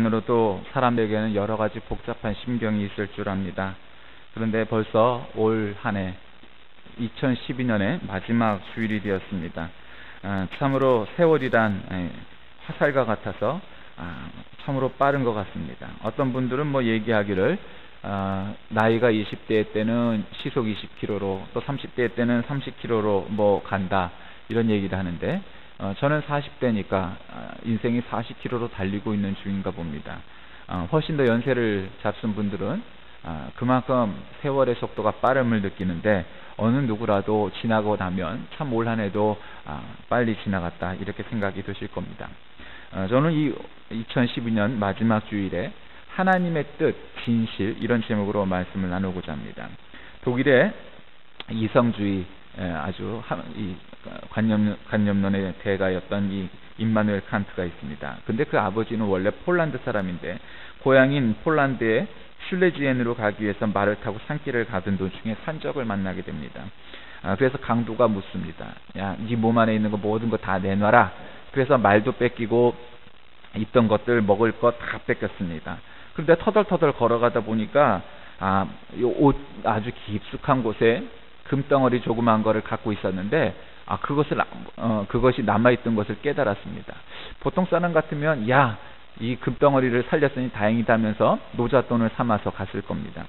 으로도 사람에게는 여러 가지 복잡한 심경이 있을 줄 압니다. 그런데 벌써 올 한해 2012년의 마지막 주일이 되었습니다. 참으로 세월이란 화살과 같아서 참으로 빠른 것 같습니다. 어떤 분들은 뭐 얘기하기를 나이가 20대 때는 시속 20km로 또 30대 때는 30km로 뭐 간다 이런 얘기를 하는데 저는 40대니까 인생이 40km로 달리고 있는 중인가 봅니다. 훨씬 더 연세를 잡순 분들은 그만큼 세월의 속도가 빠름을 느끼는데 어느 누구라도 지나고 나면 참 올 한해도 빨리 지나갔다 이렇게 생각이 드실 겁니다. 저는 이 2012년 마지막 주일에 하나님의 뜻, 진실 이런 제목으로 말씀을 나누고자 합니다. 독일의 이성주의 아주 관념론의 대가였던 이 임마누엘 칸트가 있습니다. 근데 그 아버지는 원래 폴란드 사람인데 고향인 폴란드의 슐레지엔으로 가기 위해서 말을 타고 산길을 가던 도중에 산적을 만나게 됩니다. 그래서 강도가 묻습니다. 야, 네 몸 안에 있는 거 모든 거 다 내놔라. 그래서 말도 뺏기고 있던 것들 먹을 것 다 뺏겼습니다. 그런데 터덜터덜 걸어가다 보니까 옷 아주 깊숙한 곳에 금덩어리 조그만 거를 갖고 있었는데 그것이 남아있던 것을 깨달았습니다. 보통 사람 같으면 야, 이 금덩어리를 살렸으니 다행이다면서 노잣돈을 삼아서 갔을 겁니다.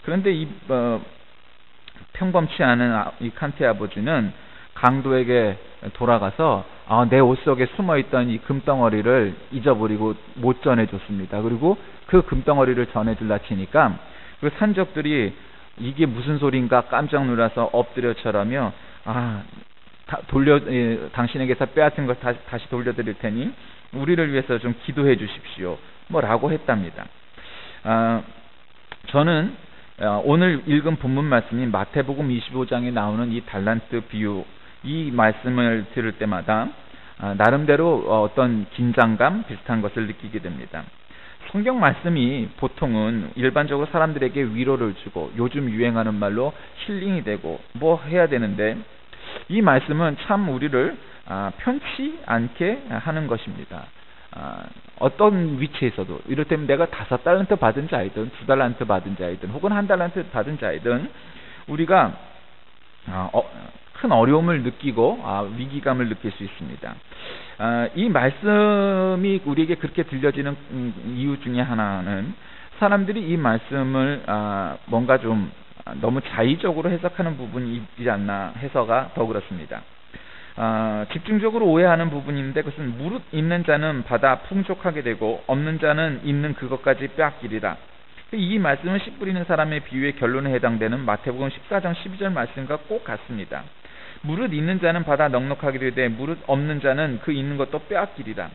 그런데 이 평범치 않은 이 칸트의 아버지는 강도에게 돌아가서 내 옷 속에 숨어있던 이 금덩어리를 잊어버리고 못 전해줬습니다. 그리고 그 금덩어리를 전해줄라 치니까 그 산적들이 이게 무슨 소린가 깜짝 놀라서 엎드려 절하며 당신에게서 빼앗은 걸 다시 돌려드릴 테니 우리를 위해서 좀 기도해 주십시오. 라고 했답니다. 저는 오늘 읽은 본문 말씀이 마태복음 25장에 나오는 이 달란트 비유 이 말씀을 들을 때마다 나름대로 어떤 긴장감 비슷한 것을 느끼게 됩니다. 성경 말씀이 보통은 일반적으로 사람들에게 위로를 주고 요즘 유행하는 말로 힐링이 되고 뭐 해야 되는데 이 말씀은 참 우리를 편치 않게 하는 것입니다. 어떤 위치에서도 이를테면 내가 5달란트 받은 자이든 2달란트 받은 자이든 혹은 1달란트 받은 자이든 우리가 큰 어려움을 느끼고 위기감을 느낄 수 있습니다. 이 말씀이 우리에게 그렇게 들려지는 이유 중에 하나는 사람들이 이 말씀을 뭔가 좀 너무 자의적으로 해석하는 부분이 있지 않나 해서가 더 그렇습니다. 집중적으로 오해하는 부분인데 그것은 무릇 있는 자는 받아 풍족하게 되고 없는 자는 있는 그것까지 빼앗기리라. 이 말씀은 씨 뿌리는 사람의 비유의 결론에 해당되는 마태복음 14장 12절 말씀과 꼭 같습니다. 무릇 있는 자는 받아 넉넉하게 되되 무릇 없는 자는 그 있는 것도 빼앗기리라.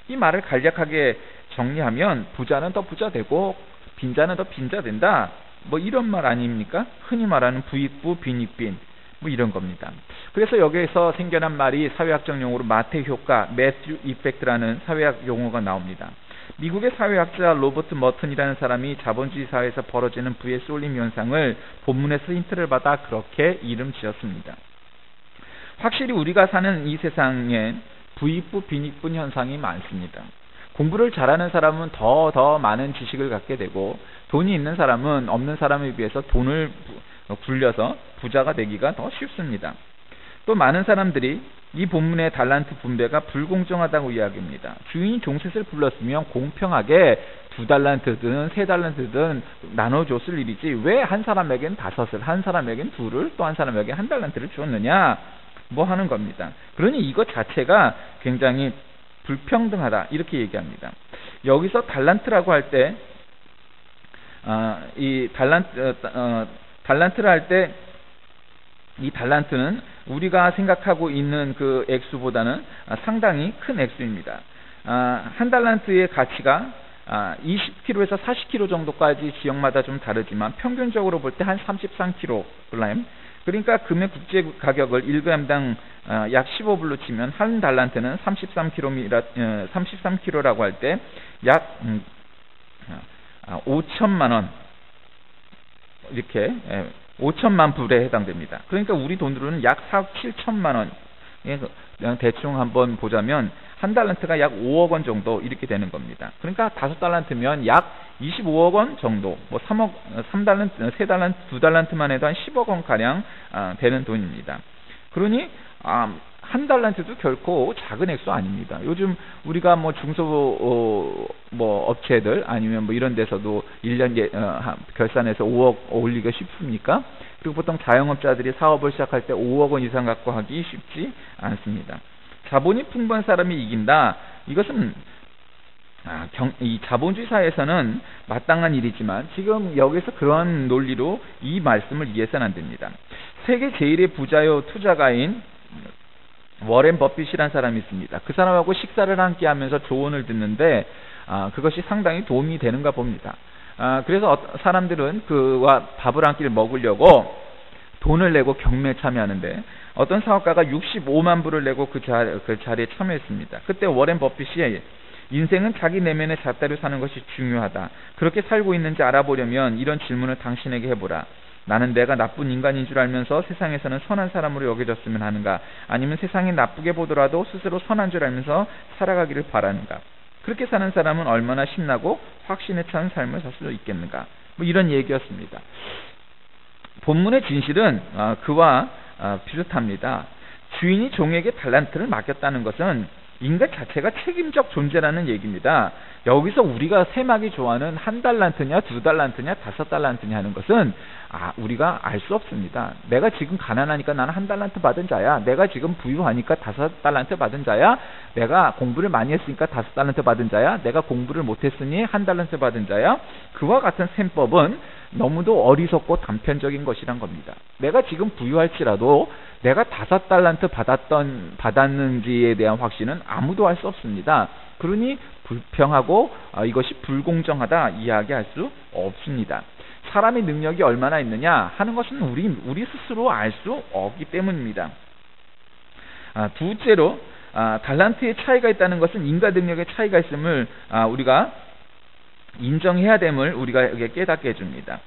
이 말을 간략하게 정리하면 부자는 더 부자 되고 빈자는 더 빈자 된다. 뭐 이런 말 아닙니까? 흔히 말하는 부익부 빈익빈 뭐 이런 겁니다. 그래서 여기에서 생겨난 말이 사회학적 용어로 마태 효과, 매튜 이펙트라는 사회학 용어가 나옵니다. 미국의 사회학자 로버트 머튼이라는 사람이 자본주의 사회에서 벌어지는 부의 쏠림 현상을 본문에서 힌트를 받아 그렇게 이름 지었습니다. 확실히 우리가 사는 이 세상에 부익부 빈익분 현상이 많습니다. 공부를 잘하는 사람은 더 많은 지식을 갖게 되고 돈이 있는 사람은 없는 사람에 비해서 돈을 굴려서 부자가 되기가 더 쉽습니다. 또 많은 사람들이 이 본문의 달란트 분배가 불공정하다고 이야기합니다. 주인이 종셋을 불렀으면 공평하게 2달란트든 3달란트든 나눠줬을 일이지 왜 한 사람에겐 5을, 한 사람에겐 2를, 또 한 사람에게 1달란트를 주었느냐 뭐 하는 겁니다. 그러니 이것 자체가 굉장히 불평등하다 이렇게 얘기합니다. 여기서 달란트라고 할 때 이 달란트를 할 때 이 달란트는 우리가 생각하고 있는 그 액수보다는 상당히 큰 액수입니다. 한 달란트의 가치가 20kg에서 40kg 정도까지 지역마다 좀 다르지만 평균적으로 볼 때 한 33kg 그러니까 금의 국제 가격을 1g당 약 15불로 치면 한 달란트는 33kg라고 할 때 약 5천만 원 이렇게 5천만 불에 해당됩니다. 그러니까 우리 돈으로는 약 4억 7천만 원 그냥 대충 한번 보자면 한 달란트가 약 5억 원 정도 이렇게 되는 겁니다. 그러니까 5달란트면 약 25억 원 정도, 뭐 3달란트, 3달란트, 2달란트만 해도 한 10억 원 가량 되는 돈입니다. 그러니 한 달란트도 결코 작은 액수 아닙니다. 요즘 우리가 뭐 중소 뭐 업체들 아니면 뭐 이런 데서도 1년 결산해서 5억 올리기가 쉽습니까? 그리고 보통 자영업자들이 사업을 시작할 때 5억 원 이상 갖고 하기 쉽지 않습니다. 자본이 풍부한 사람이 이긴다. 이것은 이 자본주의 사회에서는 마땅한 일이지만 지금 여기서 그런 논리로 이 말씀을 이해해서는 안 됩니다. 세계 제1의 부자요 투자가인 워렌 버핏이라는 사람이 있습니다. 그 사람하고 식사를 함께 하면서 조언을 듣는데 그것이 상당히 도움이 되는가 봅니다. 그래서 사람들은 그와 밥을 한 끼를 먹으려고 돈을 내고 경매에 참여하는데 어떤 사업가가 65만 불을 내고 그 자리에 참여했습니다. 그때 워렌 버핏이 인생은 자기 내면의 잣대로 사는 것이 중요하다. 그렇게 살고 있는지 알아보려면 이런 질문을 당신에게 해보라. 나는 내가 나쁜 인간인 줄 알면서 세상에서는 선한 사람으로 여겨졌으면 하는가? 아니면 세상이 나쁘게 보더라도 스스로 선한 줄 알면서 살아가기를 바라는가? 그렇게 사는 사람은 얼마나 신나고 확신에 찬 삶을 살 수 있겠는가? 뭐 이런 얘기였습니다. 본문의 진실은 그와 비슷합니다. 주인이 종에게 달란트를 맡겼다는 것은 인간 자체가 책임적 존재라는 얘기입니다. 여기서 우리가 세막이 좋아하는 한 달란트냐, 2달란트냐, 5달란트냐 하는 것은 우리가 알 수 없습니다. 내가 지금 가난하니까 나는 한 달란트 받은 자야. 내가 지금 부유하니까 5달란트 받은 자야. 내가 공부를 많이 했으니까 5달란트 받은 자야. 내가 공부를 못했으니 한 달란트 받은 자야. 그와 같은 셈법은 너무도 어리석고 단편적인 것이란 겁니다. 내가 지금 부유할지라도 내가 5달란트 받았는지에 대한 확신은 아무도 알 수 없습니다. 그러니 불평하고 이것이 불공정하다 이야기할 수 없습니다. 사람의 능력이 얼마나 있느냐 하는 것은 우리 스스로 알 수 없기 때문입니다. 둘째로 달란트의 차이가 있다는 것은 인간 능력의 차이가 있음을 우리가 인정해야 됨을 우리가 깨닫게 해줍니다.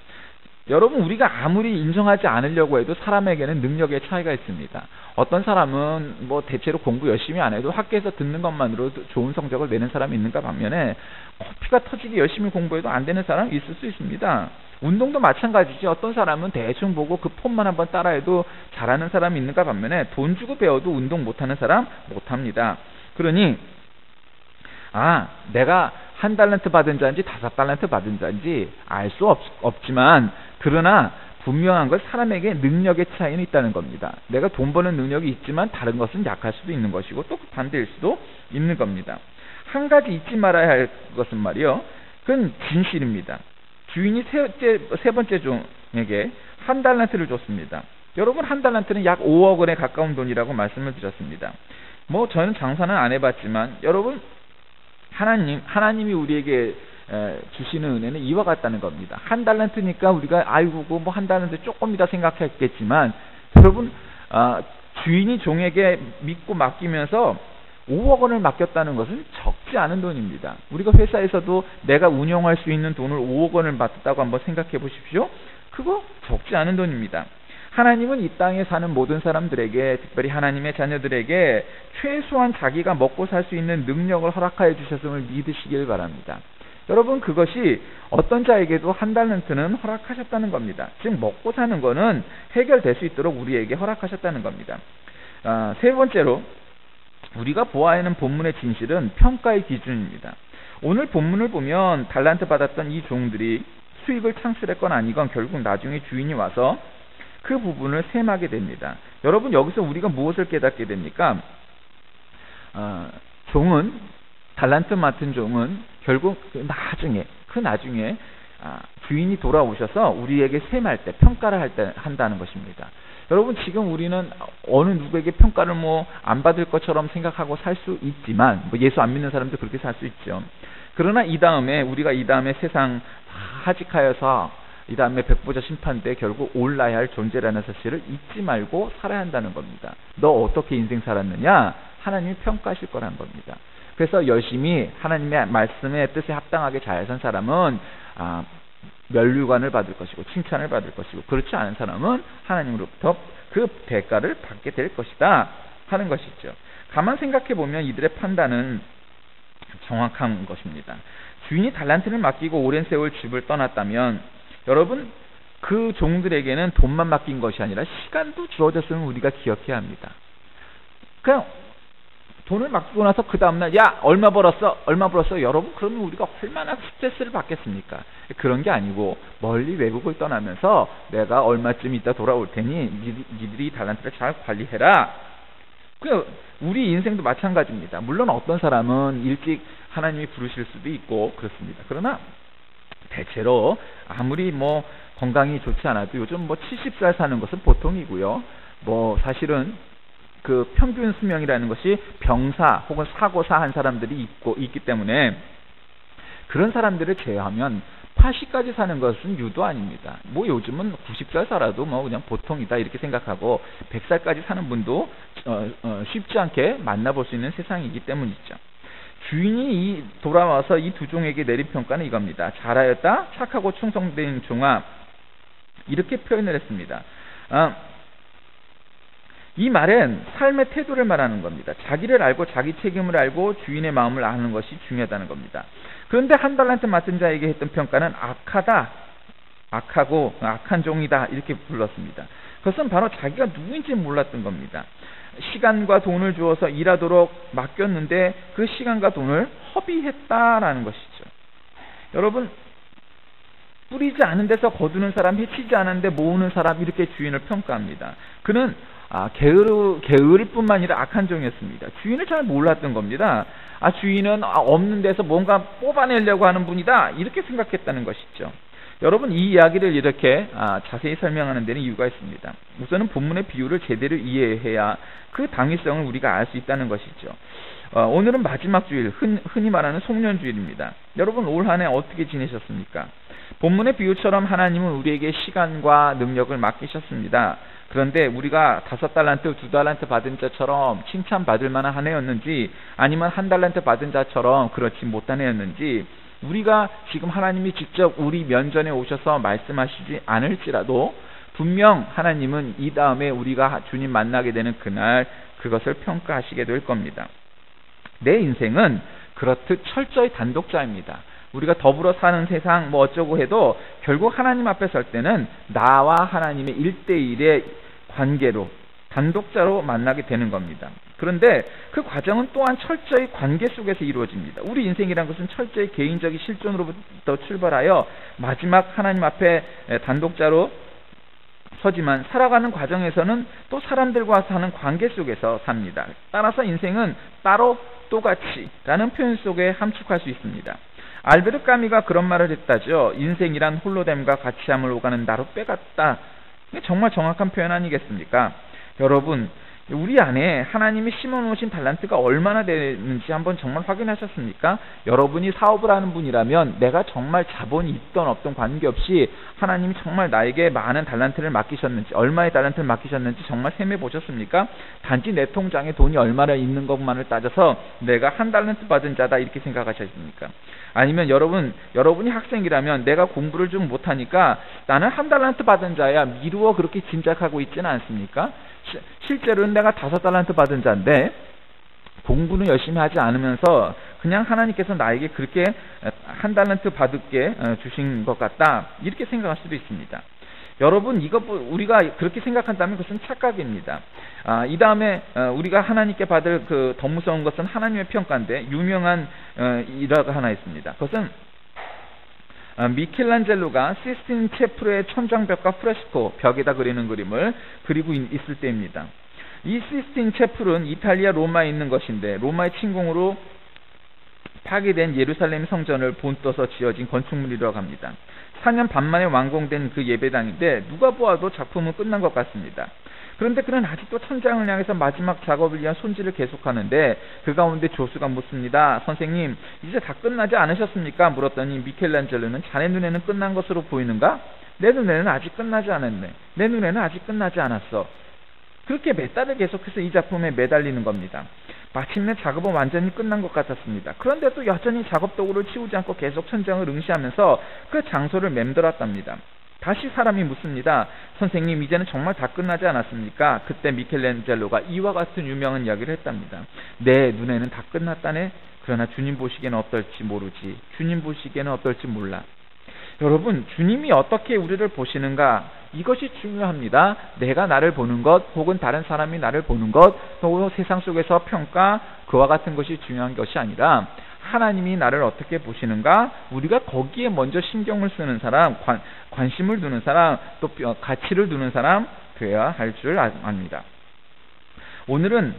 여러분, 우리가 아무리 인정하지 않으려고 해도 사람에게는 능력의 차이가 있습니다. 어떤 사람은 뭐 대체로 공부 열심히 안 해도 학교에서 듣는 것만으로도 좋은 성적을 내는 사람이 있는가 반면에 피가 터지게 열심히 공부해도 안 되는 사람이 있을 수 있습니다. 운동도 마찬가지지. 어떤 사람은 대충 보고 그 폼만 한번 따라해도 잘하는 사람이 있는가 반면에 돈 주고 배워도 운동 못하는 사람 못합니다. 그러니 내가 한 달란트 받은 자인지 5달란트 받은 자인지 알 수 없지만 그러나 분명한 건 사람에게 능력의 차이는 있다는 겁니다. 내가 돈 버는 능력이 있지만 다른 것은 약할 수도 있는 것이고 또 반대일 수도 있는 겁니다. 한 가지 잊지 말아야 할 것은 말이요, 그건 진실입니다. 주인이 세 번째 종에게 한 달란트를 줬습니다. 여러분, 한 달란트는 약 5억 원에 가까운 돈이라고 말씀을 드렸습니다. 뭐 저는 장사는 안 해봤지만 여러분, 하나님이 우리에게 주시는 은혜는 이와 같다는 겁니다. 한 달란트니까 우리가 뭐 한 달란트 조금이다 생각했겠지만 여러분, 주인이 종에게 믿고 맡기면서 5억 원을 맡겼다는 것은 적지 않은 돈입니다. 우리가 회사에서도 내가 운영할 수 있는 돈을 5억 원을 맡았다고 한번 생각해 보십시오. 그거 적지 않은 돈입니다. 하나님은 이 땅에 사는 모든 사람들에게, 특별히 하나님의 자녀들에게 최소한 자기가 먹고 살 수 있는 능력을 허락하여 주셨음을 믿으시길 바랍니다. 여러분, 그것이 어떤 자에게도 한 달란트는 허락하셨다는 겁니다. 즉 먹고 사는 거는 해결될 수 있도록 우리에게 허락하셨다는 겁니다. 세 번째로 우리가 보아야 하는 본문의 진실은 평가의 기준입니다. 오늘 본문을 보면 달란트 받았던 이 종들이 수익을 창출했건 아니건 결국 나중에 주인이 와서 그 부분을 셈하게 됩니다. 여러분, 여기서 우리가 무엇을 깨닫게 됩니까? 달란트 맡은 종은 결국 그 나중에 주인이 돌아오셔서 우리에게 셈할 때, 평가를 한다는 것입니다. 여러분, 지금 우리는 어느 누구에게 평가를 안 받을 것처럼 생각하고 살 수 있지만, 예수 안 믿는 사람도 그렇게 살 수 있죠. 그러나 우리가 이 다음에 세상 하직하여서 이 다음에 백보자 심판 때 결국 올라야 할 존재라는 사실을 잊지 말고 살아야 한다는 겁니다. 너 어떻게 인생 살았느냐? 하나님이 평가하실 거란 겁니다. 그래서 열심히 하나님의 말씀의 뜻에 합당하게 잘 산 사람은 면류관을 받을 것이고 칭찬을 받을 것이고, 그렇지 않은 사람은 하나님으로부터 그 대가를 받게 될 것이다. 하는 것이죠. 가만 생각해 보면 이들의 판단은 정확한 것입니다. 주인이 달란트를 맡기고 오랜 세월 집을 떠났다면 여러분 그 종들에게는 돈만 맡긴 것이 아니라 시간도 주어졌으면 우리가 기억해야 합니다. 그냥 돈을 맡기고 나서 그 다음날 야 얼마 벌었어? 여러분 그러면 우리가 얼마나 스트레스를 받겠습니까? 그런 게 아니고 멀리 외국을 떠나면서 내가 얼마쯤 있다 돌아올 테니 니들이 달란트를 잘 관리해라. 우리 인생도 마찬가지입니다. 물론 어떤 사람은 일찍 하나님이 부르실 수도 있고 그렇습니다. 그러나 대체로 아무리 뭐 건강이 좋지 않아도 요즘 70살 사는 것은 보통이고요. 사실은 그 평균 수명이라는 것이 병사 혹은 사고사 한 사람들이 있기 때문에 그런 사람들을 제외하면 80까지 사는 것은 유도 아닙니다. 요즘은 90살 살아도 그냥 보통이다 이렇게 생각하고 100살까지 사는 분도 쉽지 않게 만나볼 수 있는 세상이기 때문이죠. 주인이 돌아와서 이 두 종에게 내린 평가는 이겁니다. 잘하였다, 착하고 충성된 종아, 이렇게 표현을 했습니다. 이 말은 삶의 태도를 말하는 겁니다. 자기를 알고 자기 책임을 알고 주인의 마음을 아는 것이 중요하다는 겁니다. 그런데 한 달란트 맡은 자에게 했던 평가는 악하다, 악하고 악한 종이다 이렇게 불렀습니다. 그것은 바로 자기가 누구인지 몰랐던 겁니다. 시간과 돈을 주어서 일하도록 맡겼는데 그 시간과 돈을 허비했다라는 것이죠. 여러분 뿌리지 않은 데서 거두는 사람, 해치지 않은데 모으는 사람 이렇게 주인을 평가합니다. 그는 게으를 뿐만 아니라 악한 종이었습니다. 주인을 잘 몰랐던 겁니다. 주인은 없는 데서 뭔가 뽑아내려고 하는 분이다 이렇게 생각했다는 것이죠. 여러분 이 이야기를 이렇게 자세히 설명하는 데는 이유가 있습니다. 우선은 본문의 비유를 제대로 이해해야 그 당위성을 우리가 알 수 있다는 것이죠. 오늘은 마지막 주일, 흔히 말하는 송년주일입니다. 여러분 올 한 해 어떻게 지내셨습니까? 본문의 비유처럼 하나님은 우리에게 시간과 능력을 맡기셨습니다. 그런데 우리가 5달란트, 2달란트 받은 자처럼 칭찬받을 만한 한 해였는지 아니면 1달란트 받은 자처럼 그렇지 못한 해였는지 우리가 지금 하나님이 직접 우리 면전에 오셔서 말씀하시지 않을지라도 분명 하나님은 이 다음에 우리가 주님 만나게 되는 그날 그것을 평가하시게 될 겁니다. 내 인생은 그렇듯 철저히 단독자입니다. 우리가 더불어 사는 세상 어쩌고 해도 결국 하나님 앞에 설 때는 나와 하나님의 1대1의 관계로 단독자로 만나게 되는 겁니다. 그런데 그 과정은 또한 철저히 관계 속에서 이루어집니다. 우리 인생이란 것은 철저히 개인적인 실존으로부터 출발하여 마지막 하나님 앞에 단독자로 서지만 살아가는 과정에서는 또 사람들과 사는 관계 속에서 삽니다. 따라서 인생은 따로 또같이라는 표현 속에 함축할 수 있습니다. 알베르 까미가 그런 말을 했다죠. 인생이란 홀로됨과 같이함을 오가는 나룻배 같다. 이게 정말 정확한 표현 아니겠습니까? 여러분 우리 안에 하나님이 심어놓으신 달란트가 얼마나 되는지 한번 정말 확인하셨습니까? 여러분이 사업을 하는 분이라면 내가 정말 자본이 있던 없던 관계없이 하나님이 정말 나에게 많은 달란트를 맡기셨는지 얼마의 달란트를 맡기셨는지 정말 셈해 보셨습니까? 단지 내 통장에 돈이 얼마나 있는 것만을 따져서 내가 1달란트 받은 자다 이렇게 생각하셨습니까? 아니면 여러분이 학생이라면 내가 공부를 좀 못하니까 나는 1달란트 받은 자야 미루어 그렇게 짐작하고 있지는 않습니까? 실제로는 내가 5달란트 받은 자인데 공부는 열심히 하지 않으면서 그냥 하나님께서 나에게 그렇게 1달란트 받게 주신 것 같다 이렇게 생각할 수도 있습니다. 여러분 우리가 그렇게 생각한다면 그것은 착각입니다. 이 다음에 우리가 하나님께 받을 더 무서운 것은 하나님의 평가인데 유명한 일화가 하나 있습니다. 그것은 미켈란젤로가 시스틴 체프로의 천장벽과 프레스코 벽에다 그리는 그림을 그리고 있을 때입니다. 이 시스틴 체프로는 이탈리아 로마에 있는 것인데 로마의 침공으로 파괴된 예루살렘 성전을 본떠서 지어진 건축물이라고 합니다. 4년 반 만에 완공된 그 예배당인데 누가 보아도 작품은 끝난 것 같습니다. 그런데 그는 아직도 천장을 향해서 마지막 작업을 위한 손질을 계속하는데 그 가운데 조수가 묻습니다. 선생님 이제 다 끝나지 않으셨습니까? 물었더니 미켈란젤로는 자네 눈에는 끝난 것으로 보이는가? 내 눈에는 아직 끝나지 않았네. 내 눈에는 아직 끝나지 않았어. 그렇게 몇 달을 계속해서 이 작품에 매달리는 겁니다. 마침내 작업은 완전히 끝난 것 같았습니다. 그런데 또 여전히 작업 도구를 치우지 않고 계속 천장을 응시하면서 그 장소를 맴돌았답니다. 다시 사람이 묻습니다. 선생님, 이제는 정말 다 끝나지 않았습니까? 그때 미켈란젤로가 이와 같은 유명한 이야기를 했답니다. 내 눈에는 다 끝났다네. 그러나 주님 보시기에는 어떨지 모르지. 주님 보시기에는 어떨지 몰라. 여러분, 주님이 어떻게 우리를 보시는가, 이것이 중요합니다. 내가 나를 보는 것, 혹은 다른 사람이 나를 보는 것, 또 세상 속에서 평가, 그와 같은 것이 중요한 것이 아니라 하나님이 나를 어떻게 보시는가, 우리가 거기에 먼저 신경을 쓰는 사람, 관심을 두는 사람, 또 가치를 두는 사람 되어야 할 줄 압니다. 오늘은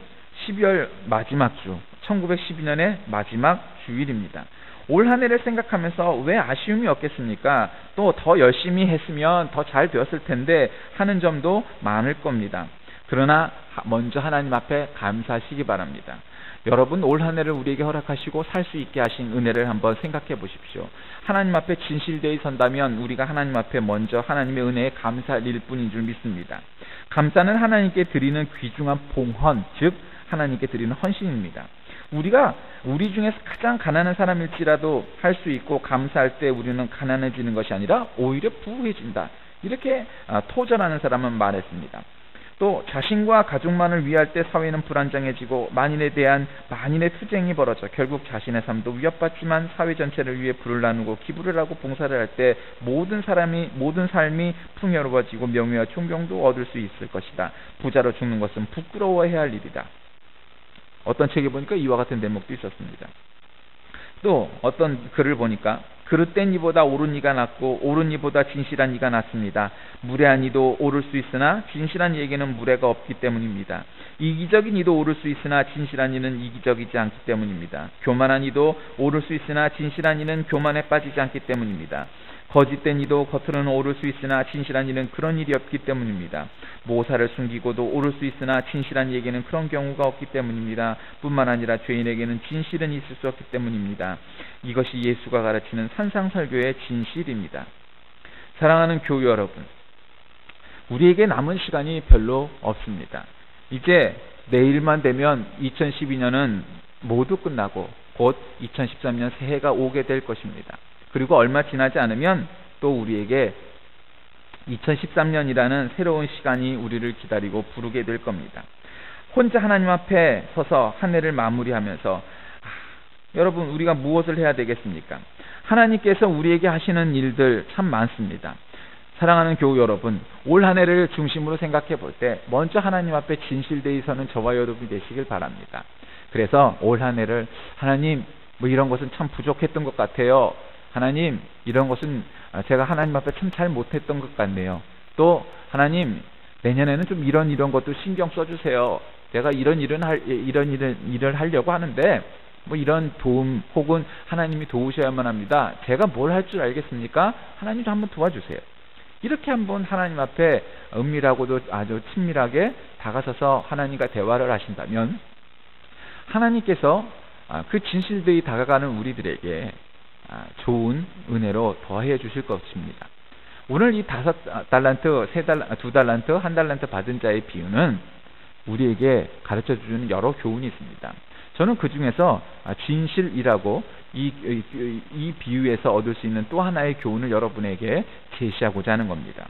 12월 마지막 주, 1912년의 마지막 주일입니다. 올 한 해를 생각하면서 왜 아쉬움이 없겠습니까? 또 더 열심히 했으면 더 잘 되었을 텐데 하는 점도 많을 겁니다. 그러나 먼저 하나님 앞에 감사하시기 바랍니다. 여러분, 올 한 해를 우리에게 허락하시고 살 수 있게 하신 은혜를 한번 생각해 보십시오. 하나님 앞에 진실되이 선다면 우리가 하나님 앞에 먼저 하나님의 은혜에 감사할 뿐인 줄 믿습니다. 감사는 하나님께 드리는 귀중한 봉헌, 즉 하나님께 드리는 헌신입니다. 우리가 우리 중에서 가장 가난한 사람일지라도 할 수 있고 감사할 때 우리는 가난해지는 것이 아니라 오히려 부유해진다. 이렇게 토전하는 사람은 말했습니다. 또 자신과 가족만을 위할 때 사회는 불안정해지고 만인에 대한 만인의 투쟁이 벌어져 결국 자신의 삶도 위협받지만 사회 전체를 위해 불을 나누고 기부를 하고 봉사를 할 때 모든 삶이 풍요로워지고 명예와 존경도 얻을 수 있을 것이다. 부자로 죽는 것은 부끄러워해야 할 일이다. 어떤 책에 보니까 이와 같은 대목도 있었습니다. 또 어떤 글을 보니까 그릇된 이보다 옳은 이가 낫고 옳은 이보다 진실한 이가 낫습니다. 무례한 이도 옳을 수 있으나 진실한 이에게는 무례가 없기 때문입니다. 이기적인 이도 옳을 수 있으나 진실한 이는 이기적이지 않기 때문입니다. 교만한 이도 옳을 수 있으나 진실한 이는 교만에 빠지지 않기 때문입니다. 거짓된 이도 겉으로는 옳을 수 있으나 진실한 이는 그런 일이 없기 때문입니다. 모사를 숨기고도 옳을 수 있으나 진실한 이에게는 그런 경우가 없기 때문입니다. 뿐만 아니라 죄인에게는 진실은 있을 수 없기 때문입니다. 이것이 예수가 가르치는 산상설교의 진실입니다. 사랑하는 교우 여러분, 우리에게 남은 시간이 별로 없습니다. 이제 내일만 되면 2012년은 모두 끝나고 곧 2013년 새해가 오게 될 것입니다. 그리고 얼마 지나지 않으면 또 우리에게 2013년이라는 새로운 시간이 우리를 기다리고 부르게 될 겁니다. 혼자 하나님 앞에 서서 한 해를 마무리하면서 여러분, 우리가 무엇을 해야 되겠습니까? 하나님께서 우리에게 하시는 일들 참 많습니다. 사랑하는 교우 여러분, 올 한 해를 중심으로 생각해 볼 때 먼저 하나님 앞에 진실되이 서는 저와 여러분이 되시길 바랍니다. 그래서 올 한 해를 하나님, 이런 것은 참 부족했던 것 같아요. 하나님, 이런 것은 제가 하나님 앞에 참 잘 못했던 것 같네요. 또 하나님, 내년에는 좀 이런 것도 신경 써주세요. 내가 이런 일을 하려고 하는데 이런 도움 혹은 하나님이 도우셔야만 합니다. 제가 뭘 할 줄 알겠습니까? 하나님도 한번 도와주세요. 이렇게 한번 하나님 앞에 은밀하고도 아주 친밀하게 다가서서 하나님과 대화를 하신다면 하나님께서 그 진실되이 다가가는 우리들에게 좋은 은혜로 더해 주실 것입니다. 오늘 이 5달란트, 2달란트, 1달란트 받은 자의 비유는 우리에게 가르쳐 주는 여러 교훈이 있습니다. 저는 그 중에서 진실이라고 이 비유에서 얻을 수 있는 또 하나의 교훈을 여러분에게 제시하고자 하는 겁니다.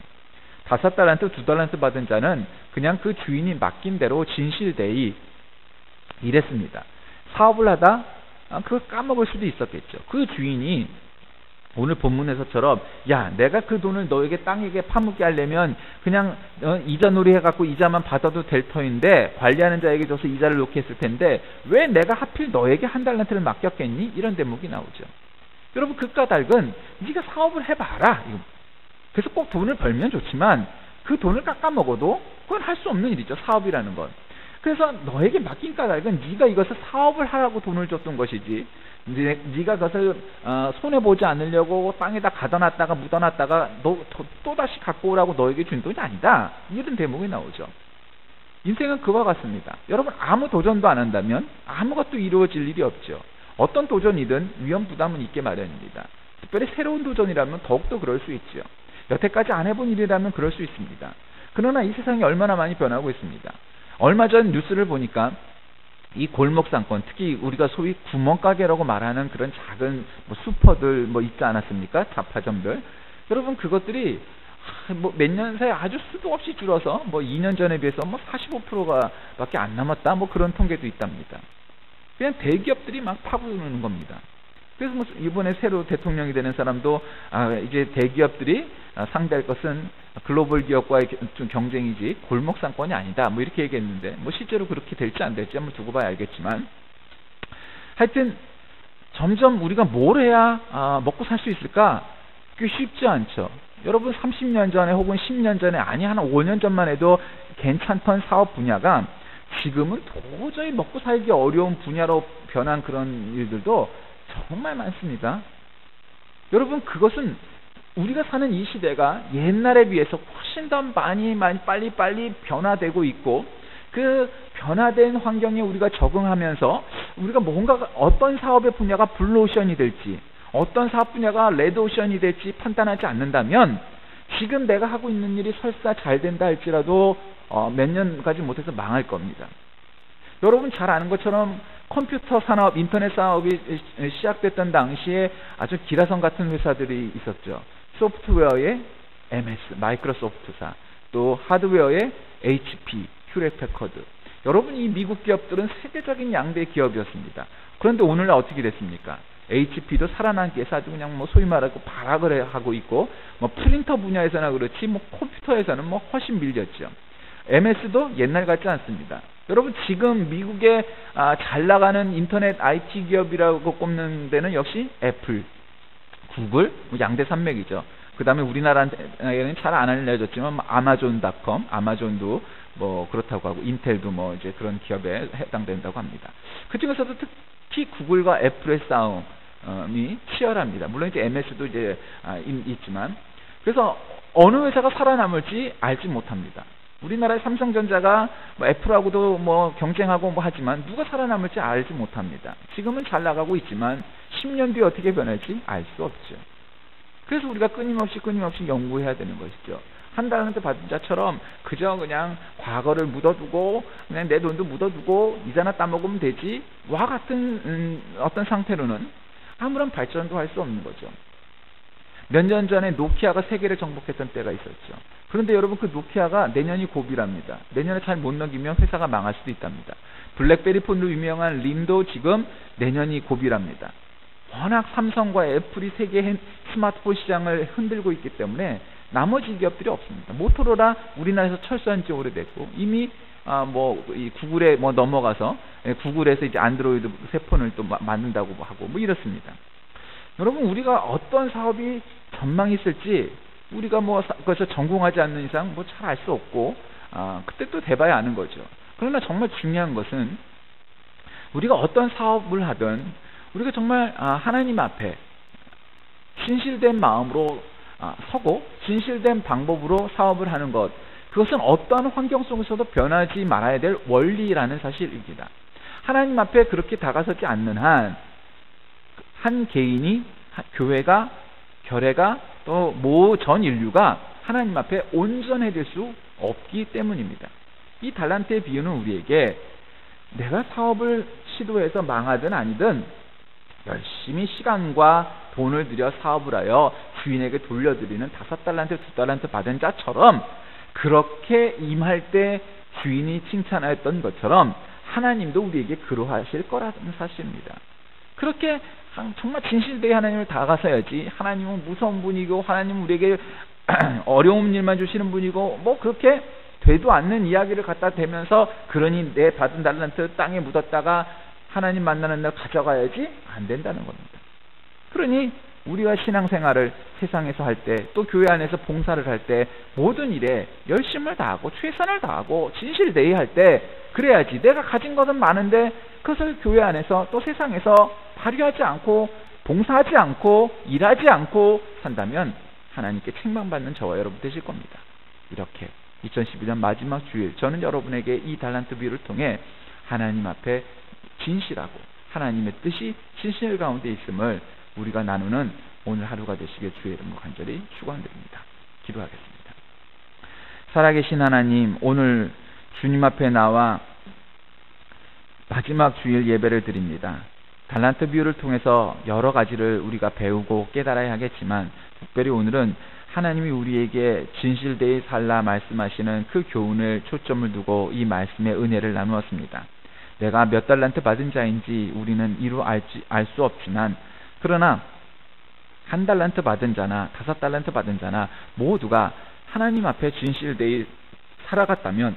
5달란트, 2달란트 받은 자는 그냥 그 주인이 맡긴 대로 진실되이 일했습니다. 사업을 하다 그걸 까먹을 수도 있었겠죠. 그 주인이 오늘 본문에서처럼 내가 그 돈을 너에게 땅에게 파묻게 하려면 그냥 이자놀이 해갖고 이자만 받아도 될 터인데 관리하는 자에게 줘서 이자를 놓게 했을 텐데 왜 내가 하필 너에게 1달란트를 맡겼겠니? 이런 대목이 나오죠. 여러분, 그 까닭은 네가 사업을 해봐라. 그래서 꼭 돈을 벌면 좋지만 그 돈을 깎아먹어도 그건 할 수 없는 일이죠. 사업이라는 건. 그래서 너에게 맡긴 까닭은 네가 이것을 사업을 하라고 돈을 줬던 것이지 네가 그것을 손해보지 않으려고 땅에다 가둬놨다가 묻어놨다가 또다시 갖고 오라고 너에게 준 돈이 아니다. 이런 대목이 나오죠. 인생은 그와 같습니다. 여러분, 아무 도전도 안 한다면 아무것도 이루어질 일이 없죠. 어떤 도전이든 위험 부담은 있게 마련입니다. 특별히 새로운 도전이라면 더욱더 그럴 수 있죠. 여태까지 안 해본 일이라면 그럴 수 있습니다. 그러나 이 세상이 얼마나 많이 변하고 있습니다. 얼마 전 뉴스를 보니까 이 골목상권, 특히 우리가 소위 구멍가게라고 말하는 그런 작은 슈퍼들 있지 않았습니까? 잡화점들. 여러분, 그것들이 뭐 몇 년 사이에 아주 수도 없이 줄어서 뭐 2년 전에 비해서 뭐 45%가 밖에 안 남았다, 뭐 그런 통계도 있답니다. 그냥 대기업들이 막 파고드는 겁니다. 그래서 뭐 이번에 새로 대통령이 되는 사람도 이제 대기업들이 상대할 것은 글로벌 기업과의 경쟁이지 골목 상권이 아니다, 뭐 이렇게 얘기했는데, 뭐 실제로 그렇게 될지 안 될지 한번 두고 봐야 알겠지만, 하여튼 점점 우리가 뭘 해야 먹고 살 수 있을까? 꽤 쉽지 않죠. 여러분 30년 전에 혹은 10년 전에, 아니 한 5년 전만 해도 괜찮던 사업 분야가 지금은 도저히 먹고 살기 어려운 분야로 변한 그런 일들도 정말 많습니다. 여러분, 그것은 우리가 사는 이 시대가 옛날에 비해서 훨씬 더 많이 빨리 변화되고 있고, 그 변화된 환경에 우리가 적응하면서 우리가 뭔가 어떤 사업의 분야가 블루오션이 될지, 어떤 사업 분야가 레드오션이 될지 판단하지 않는다면 지금 내가 하고 있는 일이 설사 잘 된다 할지라도 몇 년 가지 못해서 망할 겁니다. 여러분 잘 아는 것처럼 컴퓨터 산업, 인터넷 사업이 시작됐던 당시에 아주 기라성 같은 회사들이 있었죠. 소프트웨어의 MS, 마이크로소프트사, 또 하드웨어의 HP, 휴렛패커드. 여러분, 이 미국 기업들은 세계적인 양대 기업이었습니다. 그런데 오늘날 어떻게 됐습니까? HP도 살아남기 위해서 아주 그냥 뭐 소위 말하고 발악을 하고 있고, 뭐 프린터 분야에서나 그렇지 뭐 컴퓨터에서는 뭐 훨씬 밀렸죠. MS도 옛날 같지 않습니다. 여러분, 지금 미국에 잘 나가는 인터넷 IT 기업이라고 꼽는 데는 역시 애플, 구글, 양대 산맥이죠. 그 다음에 우리나라에는 잘 안 알려졌지만 아마존닷컴, 아마존도 뭐 그렇다고 하고, 인텔도 뭐 이제 그런 기업에 해당된다고 합니다. 그 중에서도 특히 구글과 애플의 싸움이 치열합니다. 물론 이제 MS도 이제 있지만, 그래서 어느 회사가 살아남을지 알지 못합니다. 우리나라의 삼성전자가 뭐 애플하고도 뭐 경쟁하고 뭐 하지만 누가 살아남을지 알지 못합니다. 지금은 잘 나가고 있지만 10년 뒤에 어떻게 변할지 알 수 없죠. 그래서 우리가 끊임없이 연구해야 되는 것이죠. 한 달한테 받은 자처럼 그저 그냥 과거를 묻어두고 그냥 내 돈도 묻어두고 이자나 따먹으면 되지 와 같은 어떤 상태로는 아무런 발전도 할 수 없는 거죠. 몇 년 전에 노키아가 세계를 정복했던 때가 있었죠. 그런데 여러분, 그 노키아가 내년이 고비랍니다. 내년에 잘 못 넘기면 회사가 망할 수도 있답니다. 블랙베리 폰으로 유명한 림도 지금 내년이 고비랍니다. 워낙 삼성과 애플이 세계 스마트폰 시장을 흔들고 있기 때문에 나머지 기업들이 없습니다. 모토로라 우리나라에서 철수한 지 오래됐고, 이미 이 구글에 넘어가서 구글에서 이제 안드로이드 새 폰을 또 만든다고 하고 뭐 이렇습니다. 여러분, 우리가 어떤 사업이 전망이 있을지 우리가 그것을 전공하지 않는 이상 잘 알 수 없고, 그때 또 돼봐야 아는 거죠. 그러나 정말 중요한 것은 우리가 어떤 사업을 하든 우리가 정말 하나님 앞에 진실된 마음으로 서고 진실된 방법으로 사업을 하는 것, 그것은 어떠한 환경 속에서도 변하지 말아야 될 원리라는 사실입니다. 하나님 앞에 그렇게 다가서지 않는 한 개인이, 교회가, 교회가 또 전 인류가 하나님 앞에 온전해질 수 없기 때문입니다. 이 달란트의 비유는 우리에게 내가 사업을 시도해서 망하든 아니든 열심히 시간과 돈을 들여 사업을 하여 주인에게 돌려드리는 5달란트, 2달란트 받은 자처럼, 그렇게 임할 때 주인이 칭찬하였던 것처럼 하나님도 우리에게 그러하실 거라는 사실입니다. 그렇게 정말 진실되게 하나님을 다가서야지, 하나님은 무서운 분이고 하나님은 우리에게 어려운 일만 주시는 분이고 뭐 그렇게 되도 않는 이야기를 갖다 대면서, 그러니 내 받은 달란트 땅에 묻었다가 하나님 만나는 날 가져가야지, 안 된다는 겁니다. 그러니 우리가 신앙생활을 세상에서 할 때, 또 교회 안에서 봉사를 할 때 모든 일에 열심을 다하고 최선을 다하고 진실되이 할 때, 그래야지 내가 가진 것은 많은데 그것을 교회 안에서 또 세상에서 발휘하지 않고 봉사하지 않고 일하지 않고 산다면 하나님께 책망받는 저와 여러분 되실 겁니다. 이렇게 2012년 마지막 주일, 저는 여러분에게 이 달란트 비유를 통해 하나님 앞에 진실하고 하나님의 뜻이 진실 가운데 있음을 우리가 나누는 오늘 하루가 되시길 주의 이름으로 간절히 축원드립니다. 기도하겠습니다. 살아계신 하나님, 오늘 주님 앞에 나와 마지막 주일 예배를 드립니다. 달란트 비유를 통해서 여러 가지를 우리가 배우고 깨달아야 하겠지만, 특별히 오늘은 하나님이 우리에게 진실되이 살라 말씀하시는 그 교훈을 초점을 두고 이 말씀의 은혜를 나누었습니다. 내가 몇 달란트 받은 자인지 우리는 이루 알 수 없지만, 그러나 1달란트 받은 자나 5달란트 받은 자나 모두가 하나님 앞에 진실되이 살아갔다면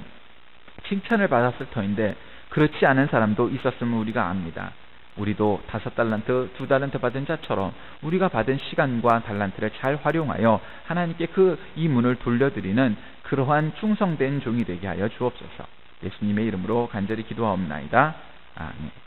칭찬을 받았을 터인데, 그렇지 않은 사람도 있었음을 우리가 압니다. 우리도 5달란트, 2달란트 받은 자처럼 우리가 받은 시간과 달란트를 잘 활용하여 하나님께 이 문을 돌려드리는 그러한 충성된 종이 되게 하여 주옵소서. 예수님의 이름으로 간절히 기도하옵나이다. 아멘.